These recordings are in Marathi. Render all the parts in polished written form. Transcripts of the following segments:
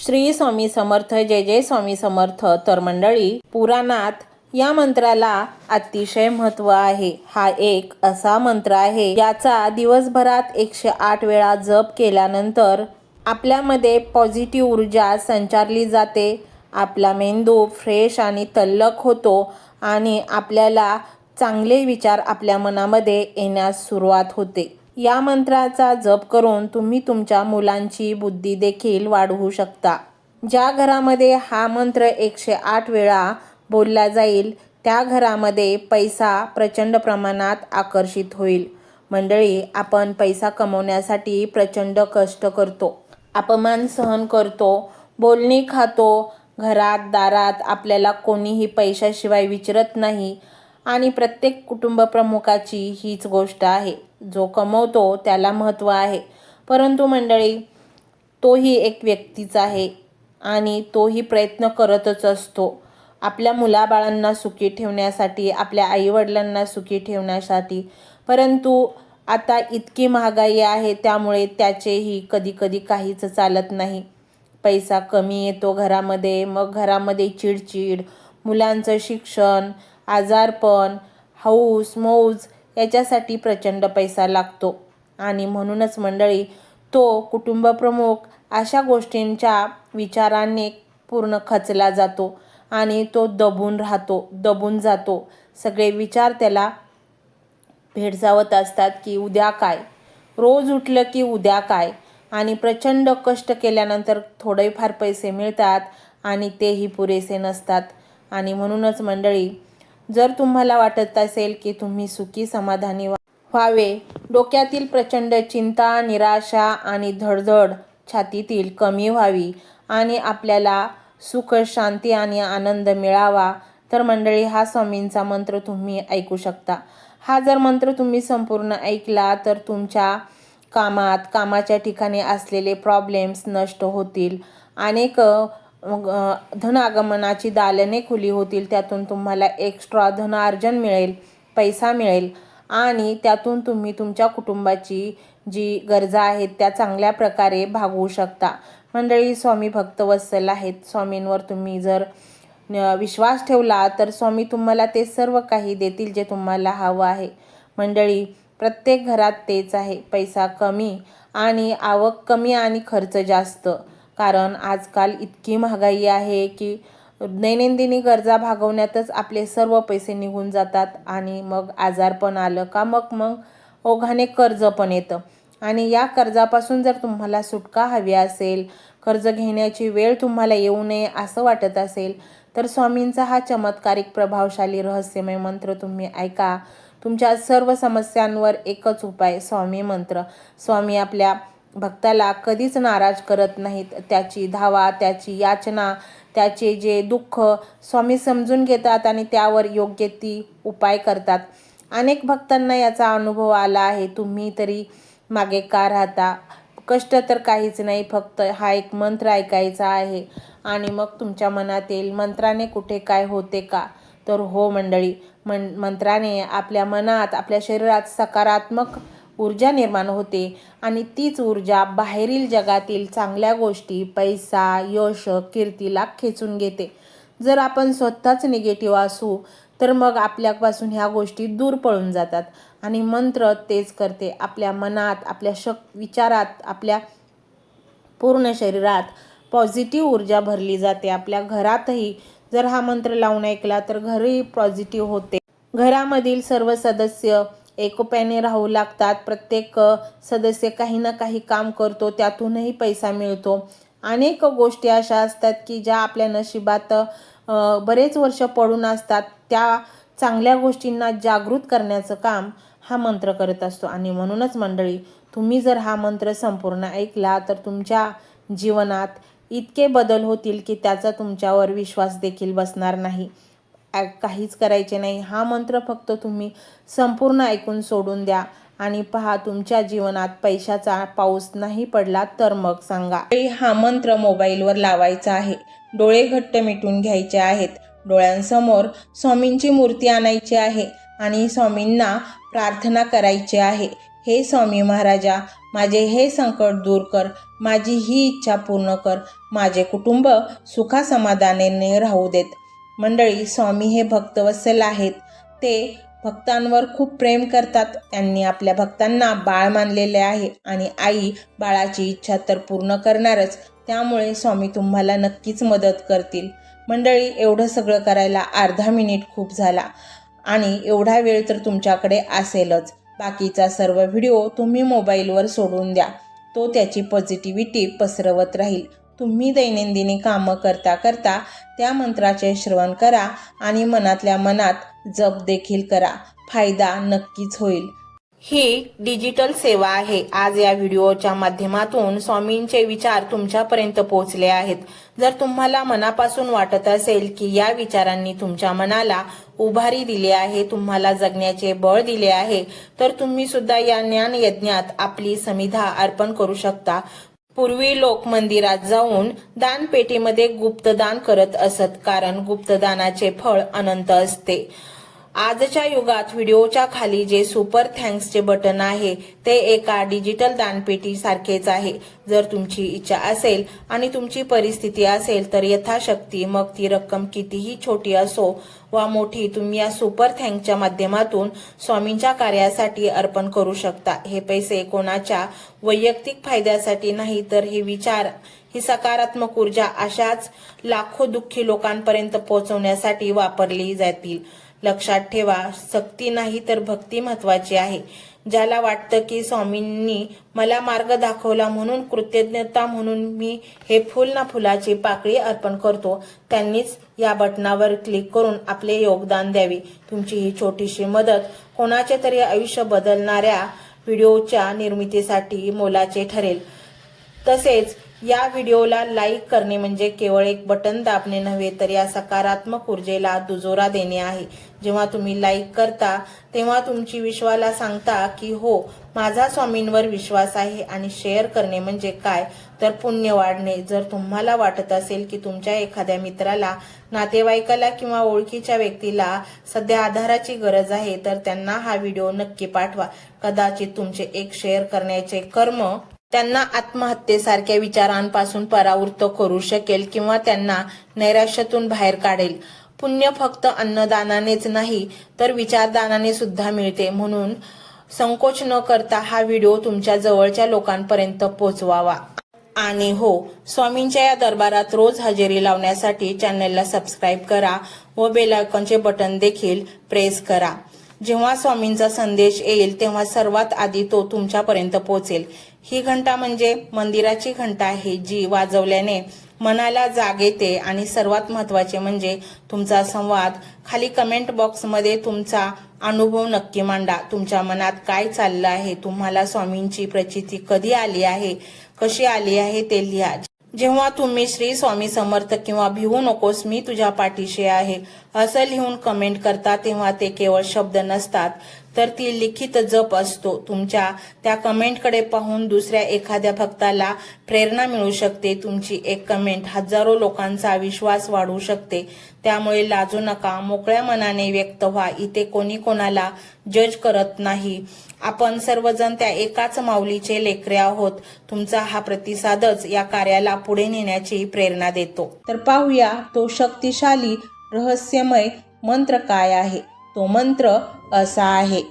श्री स्वामी समर्थ. जय जय स्वामी समर्थ. तर मंडळी, पुराणात या मंत्राला अतिशय महत्त्व आहे. हा एक असा मंत्र आहे याचा दिवसभरात 108 वेळा जप केल्यानंतर आपल्यामध्ये पॉझिटिव्ह ऊर्जा संचारली जाते. आपला मेंदू फ्रेश आणि तल्लख होतो आणि आपल्याला चांगले विचार आपल्या मनामध्ये येण्यास सुरुवात होते. या मंत्राचा जप करून तुम्ही तुमच्या मुलांची बुद्धी देखील वाढवू शकता. ज्या घरामध्ये हा मंत्र 108 वेळा बोलला जाईल त्या घरामध्ये पैसा प्रचंड प्रमाणात आकर्षित होईल. मंडळी, आपण पैसा कमवण्यासाठी प्रचंड कष्ट करतो, अपमान सहन करतो, बोलणी खातो. घरात दारात आपल्याला कोणीही पैशाशिवाय विचारत नाही आणि प्रत्येक कुटुंब प्रमुखाची हीच गोष्ट आहे. जो कमवतो त्याला महत्त्व आहे, परंतु मंडळी, तोही एक व्यक्तीच आहे आणि तोही प्रयत्न करतच असतो आपल्या मुलाबाळांना सुखी ठेवण्यासाठी, आपल्या आईवडिलांना सुखी ठेवण्यासाठी. परंतु आता इतकी महागाई आहे त्यामुळे त्याचेही कधीकधी काहीच चालत नाही. पैसा कमी येतो घरामध्ये, मग घरामध्ये चिडचिड, मुलांचं शिक्षण, आजारपण, हौस मौज याच्यासाठी प्रचंड पैसा लागतो. आणि म्हणूनच मंडळी, तो कुटुंबप्रमुख अशा गोष्टींच्या विचारांनी पूर्ण खचला जातो आणि तो दबून जातो. सगळे विचार त्याला भेडसावत असतात की उद्या काय, रोज उठलं की उद्या काय. आणि प्रचंड कष्ट केल्यानंतर थोडेफार पैसे मिळतात आणि तेही पुरेसे नसतात. आणि म्हणूनच मंडळी, जर तुम्हाला वाटत असेल की तुम्ही सुखी समाधानी व्हावे, डोक्यातील प्रचंड चिंता, निराशा आणि धडधड छातीतील कमी व्हावी आणि आपल्याला सुख, शांती आणि आनंद मिळावा, तर मंडळी, हा स्वामींचा मंत्र तुम्ही ऐकू शकता. हा जर मंत्र तुम्ही संपूर्ण ऐकला तर तुमच्या कामाच्या ठिकाणी असलेले प्रॉब्लेम्स नष्ट होतील. अनेक धनागमनाची दालने खुली होतील. त्यातून तुम्हाला एक्स्ट्रा धनार्जन मिळेल, पैसा मिळेल आणि त्यातून तुम्ही तुमच्या कुटुंबाची जी गरजा आहेत त्या चांगल्या प्रकारे भागवू शकता. मंडळी, स्वामी भक्तवत्सल आहेत. स्वामींवर तुम्ही जर विश्वास ठेवला तर स्वामी तुम्हाला ते सर्व काही देतील जे तुम्हाला हवं आहे. मंडळी, प्रत्येक घरात तेच आहे. पैसा कमी आणि आवक कमी आणि खर्च जास्त. कारण आजकाल इतकी महागाई आहे की दैनंदिनी गरजा भागवण्यातच आपले सर्व पैसे निघून जातात आणि मग आजारपण आलं का मग ओघाने कर्ज पण येतं. आणि या कर्जापासून जर तुम्हाला सुटका हवी असेल, कर्ज घेण्याची वेळ तुम्हाला येऊ नये असं वाटत असेल, तर स्वामींचा हा चमत्कारिक प्रभावशाली रहस्यमय मंत्र तुम्ही ऐका. तुमच्या सर्व समस्यांवर एकच उपाय, स्वामी मंत्र. स्वामी आपल्या भक्ताला कधीच नाराज करत नाहीत. त्याची धावा, त्याची याचना, त्याचे जे दुःख स्वामी समजून घेतात आणि त्यावर योग्य ती उपाय करतात. अनेक भक्तांना याचा अनुभव आला आहे. तुम्ही तरी मागे का राहता? कष्ट तर काहीच नाही, फक्त हा एक मंत्र ऐकायचा आहे आणि मग तुमच्या मनात येईल, मंत्राने कुठे काय होते का? तर हो मंडळी, मंत्राने आपल्या मनात, आपल्या शरीरात सकारात्मक ऊर्जा निर्माण होते आणि तीच ऊर्जा बाहेरील जगातील चांगल्या गोष्टी, पैसा, यश, कीर्तीला खेचून घेते. जर आपण स्वतःच निगेटिव्ह असू तर मग आपल्यापासून ह्या गोष्टी दूर पळून जातात. आणि मंत्र तेच करते. आपल्या मनात, आपल्या विचारात, आपल्या पूर्ण शरीरात पॉझिटिव्ह ऊर्जा भरली जाते. आपल्या घरातही जर हा मंत्र लावून ऐकला तर घरही पॉझिटिव्ह होते. घरामधील सर्व सदस्य एकोप्याने राहू लागतात. प्रत्येक सदस्य काही ना काही काम करतो, त्यातूनही पैसा मिळतो. अनेक गोष्टी अशा असतात की ज्या आपल्या नशिबात बरेच वर्ष पडून असतात. त्या चांगल्या गोष्टींना जागृत करण्याचं काम हा मंत्र करत असतो. आणि म्हणूनच मंडळी, तुम्ही जर हा मंत्र संपूर्ण ऐकला तर तुमच्या जीवनात इतके बदल होतील की त्याचा तुमच्यावर विश्वास देखील बसणार नाही. काहीच करायचे नाही. हा मंत्र फक्त तुम्ही संपूर्ण ऐकून सोडून द्या आणि पहा, तुमच्या जीवनात पैशाचा पाऊस नाही पडला तर मग सांगा. हा मंत्र मोबाईलवर लावायचा आहे. डोळे घट्ट मिटून घ्यायचे आहेत. डोळ्यांसमोर स्वामींची मूर्ती आणायची आहे आणि स्वामींना प्रार्थना करायची आहे हे स्वामी महाराजा, माझे हे संकट दूर कर, माझी ही इच्छा पूर्ण कर, माझे कुटुंब सुखासमाधानाने राहू देत. मंडळी, स्वामी हे भक्तवत्सल आहेत. ते भक्तांवर खूप प्रेम करतात. त्यांनी आपल्या भक्तांना बाळ मानलेले आहे आणि आई बाळाची इच्छा तर पूर्ण करणारच. त्यामुळे स्वामी तुम्हाला नक्कीच मदत करतील. मंडळी, एवढं सगळं करायला अर्धा मिनिट खूप झाला आणि एवढा वेळ तर तुमच्याकडे असेलच. बाकीचा सर्व व्हिडिओ तुम्ही मोबाईलवर सोडून द्या. तो त्याची पॉझिटिव्हिटी पसरवत राहील. तुम्ही दैनंदिनी कामं करता करता त्या मंत्राचे श्रवण करा आणि मनातल्या मनात जप देखील करा. फायदा नक्कीच होईल. ही डिजिटल सेवा आहे. आज या व्हिडिओच्या माध्यमातून स्वामींचे विचार तुमच्यापर्यंत पोहोचले आहेत. जर तुम्हाला मनापासून वाटत असेल की या विचारांनी तुमच्या मनाला उभारी दिली आहे, तुम्हाला जगण्याचे बळ दिले आहे, तर तुम्ही सुद्धा या ज्ञान यज्ञात आपली समिधा अर्पण करू शकता. पूर्वी लोक मंदिरात जाऊन दानपेटीमध्ये गुप्तदान करत असत, कारण गुप्तदानाचे फळ अनंत असते. आजच्या युगात व्हिडिओच्या खाली जे सुपर थँक्सचे बटन आहे ते एका डिजिटल दानपेटी सारखेच आहे. जर तुमची इच्छा असेल आणि तुमची परिस्थिती असेल तर यथाशक्ती, मग ती रक्कम कितीही छोटी असो वा मोठी, तुम्ही या सुपर थँक्सच्या माध्यमातून स्वामींच्या कार्यासाठी अर्पण करू शकता. हे पैसे कोणाच्या वैयक्तिक फायद्यासाठी नाही, तर हे विचार, ही सकारात्मक ऊर्जा अशाच लाखो दुःखी लोकांपर्यंत पोहोचवण्यासाठी वापरली जातील. लक्षात ठेवा, सक्ती नाही तर भक्ती महत्वाची आहे. ज्याला वाटतं की स्वामींनी मला मार्ग दाखवला म्हणून कृतज्ञता म्हणून मी हे फुल ना फुलाची पाकळी अर्पण करतो, त्यांनीच या बटनावर क्लिक करून आपले योगदान द्यावे. तुमची ही छोटीशी मदत कोणाचे तरी आयुष्य बदलणाऱ्या व्हिडिओच्या निर्मितीसाठी मोलाचे ठरेल. तसेच या व्हिडिओला लाईक करणे म्हणजे केवळ एक बटन दाबणे नव्हे, तर या सकारात्मक ऊर्जेला दुजोरा देणे आहे. जेव्हा तुम्ही लाईक करता तेव्हा तुमची विश्वाला सांगता की हो, माझा स्वामींवर विश्वास आहे. आणि शेअर करणे म्हणजे काय, तर पुण्य वाढणे. जर तुम्हाला वाटत असेल की तुमच्या एखाद्या मित्राला, नातेवाईकाला किंवा ओळखीच्या व्यक्तीला सध्या आधाराची गरज आहे, तर त्यांना हा व्हिडिओ नक्की पाठवा. कदाचित तुमचे एक शेअर करण्याचे कर्म त्यांना आत्महत्येसारख्या विचारांपासून परावृत्त करू शकेल किंवा त्यांना नैराश्यातून बाहेर काढेल. पुण्य फक्त अन्नदानानेच नाही, तर विचारदानाने सुद्धा मिळते. म्हणून संकोच न करता हा व्हिडिओ तुमच्या जवळच्या लोकांपर्यंत पोहोचवावा. आणि हो, स्वामींच्या या दरबारात रोज हजेरी लावण्यासाठी चॅनलला सबस्क्राईब करा व बेल आयकॉनचे बटन देखील प्रेस करा. जेव्हा स्वामींचा संदेश येईल तेव्हा सर्वात आधी तो तुमच्यापर्यंत पोहोचेल. ही घंटा म्हणजे मंदिराची घंटा आहे, जी वाजवल्याने मनाला जाग येते. आणि सर्वात महत्त्वाचे म्हणजे तुमचा संवाद. खाली कमेंट बॉक्समध्ये तुमचा अनुभव नक्की मांडा. तुमच्या मनात काय चाललं आहे, तुम्हाला स्वामींची प्रचिती कधी आली आहे, कशी आली आहे ते लिहा. जेव्हा तुम्ही श्री स्वामी समर्थ किंवा भिवू नकोस मी तुझ्या पाठीशी आहे असं लिहून कमेंट करता, तेव्हा ते केवळ शब्द नसतात, तर ती लिखित जप असतो. तुमच्या त्या कमेंटकडे पाहून दुसऱ्या एखाद्या भक्ताला प्रेरणा मिळू शकते. तुमची एक कमेंट हजारो लोकांचा विश्वास वाढवू शकते. त्यामुळे लाजू नका, मोकळ्या मनाने व्यक्त व्हा. इथे कोणी कोणाला जज करत नाही. आपण सर्वजण त्या एकाच माऊलीचे लेकरे आहोत. तुमचा हा प्रतिसादच या कार्याला पुढे नेण्याची प्रेरणा देतो. तर पाहूया तो शक्तिशाली रहस्यमय मंत्र काय आहे. तो मंत्र असा आहे.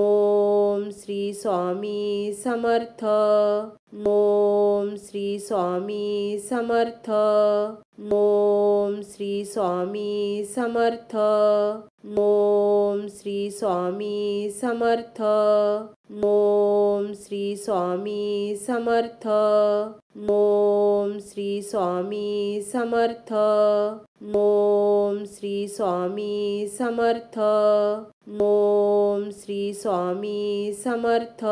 ओम श्री स्वामी समर्थ. ओम श्री स्वामी समर्थ. ओम श्री स्वामी समर्थ. ओम श्री स्वामी समर्थ. ओम श्री स्वामी समर्थ. ओम श्री स्वामी समर्थ. ओम श्री स्वामी समर्थ. ओम श्री स्वामी समर्थ.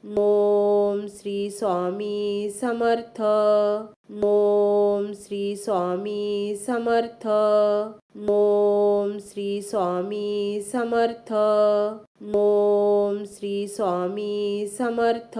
ओम श्री स्वामी समर्थ. ओम श्री स्वामी समर्थ. ओम श्री स्वामी समर्थ. ओम श्री स्वामी समर्थ.